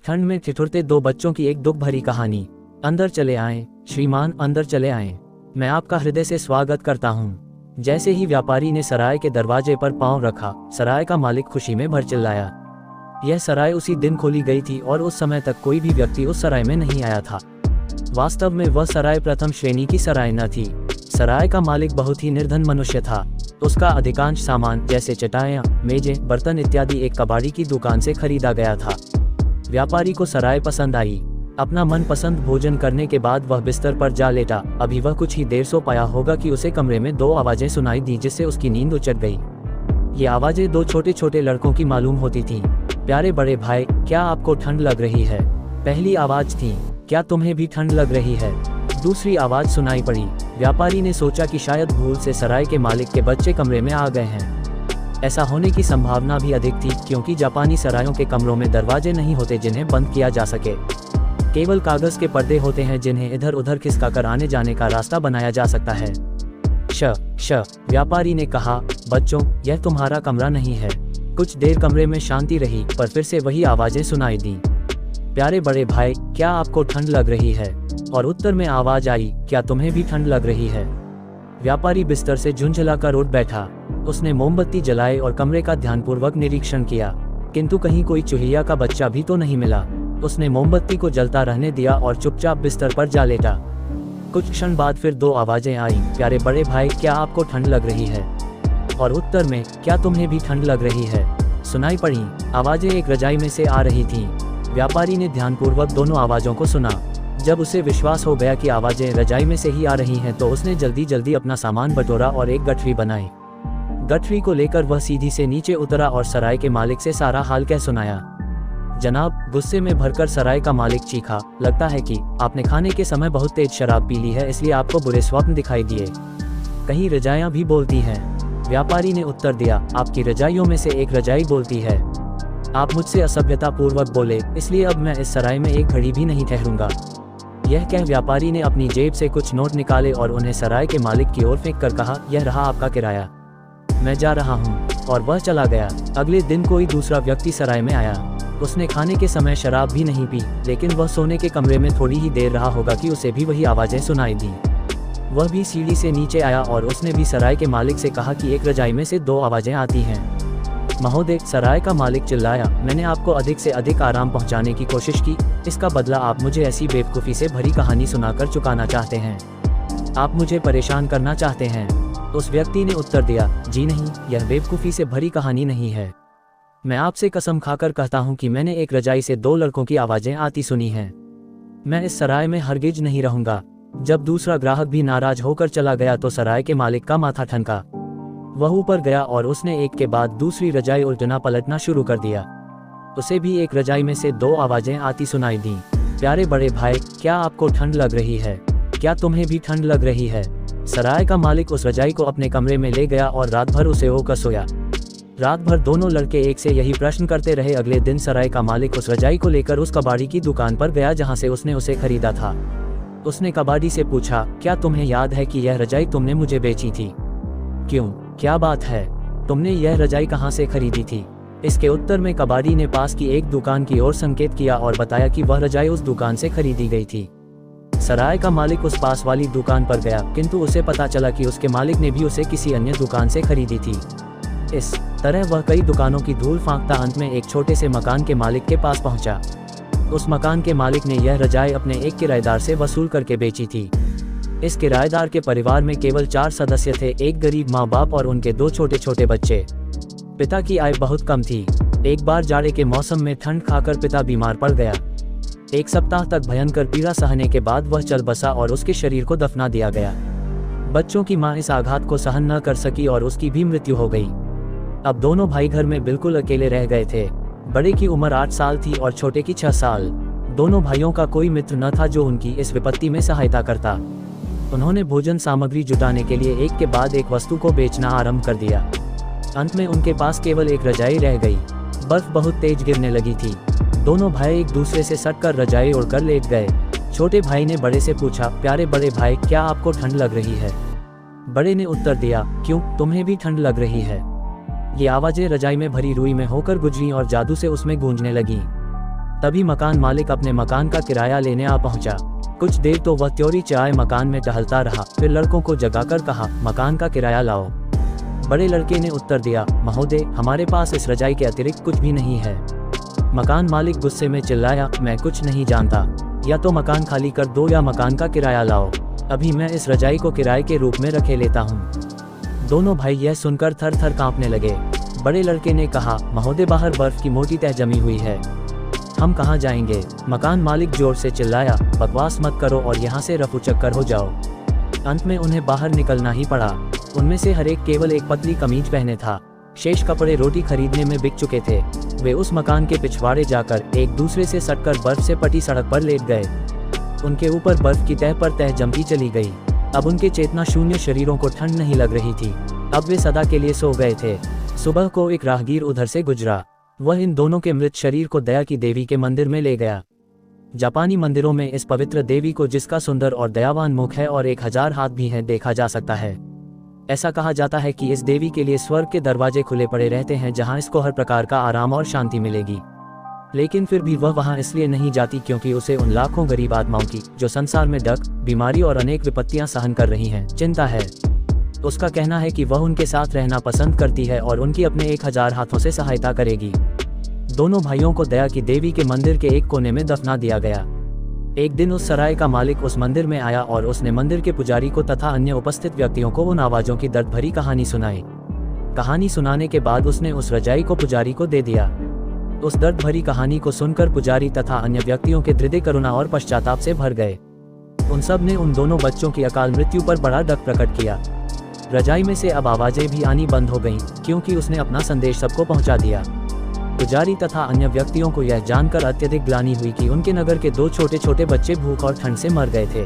ठंड में ठिठुरते दो बच्चों की एक दुख भरी कहानी। अंदर चले आएं, श्रीमान अंदर चले आएं। मैं आपका हृदय से स्वागत करता हूँ। जैसे ही व्यापारी ने सराय के दरवाजे पर पांव रखा, सराय का मालिक खुशी में भर चिल्लाया। यह सराय उसी दिन खोली गई थी और उस समय तक कोई भी व्यक्ति उस सराय में नहीं आया था। वास्तव में वह सराय प्रथम श्रेणी की सराय न थी। सराय का मालिक बहुत ही निर्धन मनुष्य था। उसका अधिकांश सामान जैसे चटाइयाँ, मेजें, बर्तन इत्यादि एक कबाड़ी की दुकान से खरीदा गया था। व्यापारी को सराय पसंद आई। अपना मनपसंद भोजन करने के बाद वह बिस्तर पर जा लेटा। अभी वह कुछ ही देर सो पाया होगा कि उसे कमरे में दो आवाजें सुनाई दी, जिससे उसकी नींद उचट गई। ये आवाजें दो छोटे छोटे लड़कों की मालूम होती थीं। प्यारे बड़े भाई, क्या आपको ठंड लग रही है? पहली आवाज थी, क्या तुम्हें भी ठंड लग रही है? दूसरी आवाज सुनाई पड़ी। व्यापारी ने सोचा कि शायद भूल से सराय के मालिक के बच्चे कमरे में आ गए हैं। ऐसा होने की संभावना भी अधिक थी, क्योंकि जापानी सरायों के कमरों में दरवाजे नहीं होते जिन्हें बंद किया जा सके। केवल कागज के पर्दे होते हैं जिन्हें इधर उधर खिसकाकर आने जाने का रास्ता बनाया जा सकता है। श व्यापारी ने कहा, बच्चों, यह तुम्हारा कमरा नहीं है। कुछ देर कमरे में शांति रही, पर फिर से वही आवाजें सुनाई दी। प्यारे बड़े भाई, क्या आपको ठंड लग रही है? और उत्तर में आवाज आई, क्या तुम्हें भी ठंड लग रही है? व्यापारी बिस्तर से झुंझलाकर उठ बैठा। उसने मोमबत्ती जलाई और कमरे का ध्यानपूर्वक निरीक्षण किया, किंतु कहीं कोई चूहिया का बच्चा भी तो नहीं मिला। उसने मोमबत्ती को जलता रहने दिया और चुपचाप बिस्तर पर जा लेटा। कुछ क्षण बाद फिर दो आवाजें आईं, प्यारे बड़े भाई, क्या आपको ठंड लग रही है? और उत्तर में, क्या तुम्हें भी ठंड लग रही है? सुनाई पड़ी। आवाजें एक रजाई में से आ रही थीं। व्यापारी ने ध्यानपूर्वक दोनों आवाजों को सुना। जब उसे विश्वास हो गया कि आवाजें रजाई में से ही आ रही हैं, तो उसने जल्दी जल्दी अपना सामान बटोरा और एक गठरी बनाई। गठरी को लेकर वह सीधी से नीचे उतरा और सराय के मालिक से सारा हाल कह सुनाया। जनाब, गुस्से में भरकर सराय का मालिक चीखा, लगता है कि आपने खाने के समय बहुत तेज शराब पी ली है, इसलिए आपको बुरे स्वप्न दिखाई दिए। कहीं रजाइयाँ भी बोलती हैं? व्यापारी ने उत्तर दिया, आपकी रजाइयों में से एक रजाई बोलती है। आप मुझसे असभ्यता पूर्वक बोले, इसलिए अब मैं इस सराय में एक घड़ी भी नहीं ठहरूंगा। यह कह व्यापारी ने अपनी जेब से कुछ नोट निकाले और उन्हें सराय के मालिक की ओर फेंक कर कहा, यह रहा आपका किराया, मैं जा रहा हूँ। और वह चला गया। अगले दिन कोई दूसरा व्यक्ति सराय में आया। उसने खाने के समय शराब भी नहीं पी, लेकिन वह सोने के कमरे में थोड़ी ही देर रहा होगा कि उसे भी वही आवाजें सुनाई दी। वह भी सीढ़ी से नीचे आया और उसने भी सराय के मालिक से कहा कि एक रजाई में से दो आवाजें आती हैं। महोदय, सराय का मालिक चिल्लाया, मैंने आपको अधिक से अधिक आराम पहुंचाने की कोशिश की, इसका बदला आप मुझे ऐसी बेवकूफ़ी से भरी कहानी सुनाकर चुकाना चाहते हैं? आप मुझे परेशान करना चाहते हैं? उस व्यक्ति ने उत्तर दिया, जी नहीं, यह बेवकूफ़ी से भरी कहानी नहीं है। मैं आपसे कसम खाकर कहता हूं कि मैंने एक रजाई से दो लड़कों की आवाज़ें आती सुनी हैं। मैं इस सराय में हरगिज नहीं रहूंगा। जब दूसरा ग्राहक भी नाराज होकर चला गया तो सराय के मालिक का माथा ठनका। वह ऊपर गया और उसने एक के बाद दूसरी रजाई उल्टना पलटना शुरू कर दिया। उसे भी एक रजाई में से दो आवाजें आती सुनाई दी, प्यारे बड़े भाई, क्या आपको ठंड लग रही है? क्या तुम्हें भी ठंड लग रही है? सराय का मालिक उस रजाई को अपने कमरे में ले गया और रात भर उसे ओकर सोया। रात भर दोनों लड़के एक से यही प्रश्न करते रहे। अगले दिन सराय का मालिक उस रजाई को लेकर उस कबाड़ी की दुकान पर गया जहां से उसने उसे खरीदा था। उसने कबाड़ी से पूछा, क्या तुम्हें याद है कि यह रजाई तुमने मुझे बेची थी? क्यों, क्या बात है? तुमने यह रजाई कहाँ से खरीदी थी? इसके उत्तर में कबाड़ी ने पास की एक दुकान की ओर संकेत किया और बताया कि वह रजाई उस दुकान से खरीदी गई थी। सराय का मालिक उस पास वाली दुकान पर गया, किंतु उसे पता चला कि उसके मालिक ने भी उसे किसी अन्य दुकान से खरीदी थी। इस तरह वह कई दुकानों की धूल फांकता अंत में एक छोटे से मकान के मालिक के पास पहुंचा। उस मकान के मालिक ने यह रजाई अपने एक किराएदार से वसूल करके बेची थी। इस किराएदार के परिवार में केवल 4 सदस्य थे, एक गरीब माँ बाप और उनके 2 छोटे छोटे बच्चे। पिता की आय बहुत कम थी। एक बार जाड़े के मौसम में ठंड खाकर पिता बीमार पड़ गया। 1 सप्ताह तक भयंकर पीड़ा सहने के बाद वह चल बसा और उसके शरीर को दफना दिया गया। बच्चों की माँ इस आघात को सहन न कर सकी और उसकी भी मृत्यु हो गई। अब दोनों भाई घर में बिल्कुल अकेले रह गए थे। बड़े की उम्र 8 साल थी और छोटे की 6 साल। दोनों भाइयों का कोई मित्र न था जो उनकी इस विपत्ति में सहायता करता। उन्होंने भोजन सामग्री जुटाने के लिए एक के बाद एक वस्तु को बेचना आरंभ कर दिया। अंत में उनके पास केवल एक रजाई रह गई। बर्फ बहुत तेज गिरने लगी थी। दोनों भाई एक दूसरे से सटकर रजाई उड़कर लेट गए। छोटे भाई ने बड़े से पूछा, प्यारे बड़े भाई, क्या आपको ठंड लग रही है? बड़े ने उत्तर दिया, क्यों, तुम्हें भी ठंड लग रही है? ये आवाजें रजाई में भरी रुई में होकर गुजरी और जादू से उसमें गूंजने लगी। तभी मकान मालिक अपने मकान का किराया लेने आ पहुंचा। कुछ देर तो वह त्योरी चाय मकान में टहलता रहा, फिर लड़कों को जगाकर कहा, मकान का किराया लाओ। बड़े लड़के ने उत्तर दिया, महोदय, हमारे पास इस रजाई के अतिरिक्त कुछ भी नहीं है। मकान मालिक गुस्से में चिल्लाया, मैं कुछ नहीं जानता, या तो मकान खाली कर दो या मकान का किराया लाओ, अभी मैं इस रजाई को किराए के रूप में रखे लेता हूँ। दोनों भाई यह सुनकर थर थर कांपने लगे। बड़े लड़के ने कहा, महोदय, बाहर बर्फ की मोटी तह जमी हुई है, हम कहाँ जाएंगे। मकान मालिक जोर से चिल्लाया, बकवास मत करो और यहाँ से रफू चक्कर हो जाओ। अंत में उन्हें बाहर निकलना ही पड़ा। उनमें से हर एक केवल एक पतली कमीज पहने था, शेष कपड़े रोटी खरीदने में बिक चुके थे। वे उस मकान के पिछवाड़े जाकर एक दूसरे से सटकर बर्फ से पटी सड़क पर लेट गए। उनके ऊपर बर्फ की तह पर तह जमती चली गई। अब उनके चेतना शून्य शरीरों को ठंड नहीं लग रही थी, अब वे सदा के लिए सो गए थे। सुबह को एक राहगीर उधर से गुजरा। वह इन दोनों के मृत शरीर को दया की देवी के मंदिर में ले गया। जापानी मंदिरों में इस पवित्र देवी को, जिसका सुंदर और दयावान मुख है और 1000 हाथ भी हैं, देखा जा सकता है। ऐसा कहा जाता है कि इस देवी के लिए स्वर्ग के दरवाजे खुले पड़े रहते हैं, जहां इसको हर प्रकार का आराम और शांति मिलेगी। लेकिन फिर भी वह वहां इसलिए नहीं जाती क्योंकि उसे उन लाखों गरीब आत्माओं की, जो संसार में डक, बीमारी और अनेक विपत्तियां सहन कर रही हैं, चिंता है। उसका कहना है कि वह उनके साथ रहना पसंद करती है और उनकी अपने 1000 हाथों से सहायता करेगी। दोनों भाइयों को दया की देवी के मंदिर के एक कोने में दफना दिया गया। एक दिन उस सराय का मालिक उस मंदिर में आया और उसने मंदिर के पुजारी को तथा अन्य उपस्थित व्यक्तियों को उन आवाजों की दर्द भरी कहानी सुनाई। कहानी सुनाने के बाद उसने उस रजाई को पुजारी को दे दिया। उस दर्द भरी कहानी को सुनकर पुजारी तथा अन्य व्यक्तियों के हृदय करुणा और पश्चाताप से भर गए। उन सब ने उन दोनों बच्चों की अकाल मृत्यु पर बड़ा दुख प्रकट किया। रजाई में से अब आवाजें भी आनी बंद हो गईं, क्योंकि उसने अपना संदेश सबको पहुंचा दिया। पुजारी तथा अन्य व्यक्तियों को यह जानकर अत्यधिक ग्लानि हुई कि उनके नगर के 2 छोटे छोटे बच्चे भूख और ठंड से मर गए थे।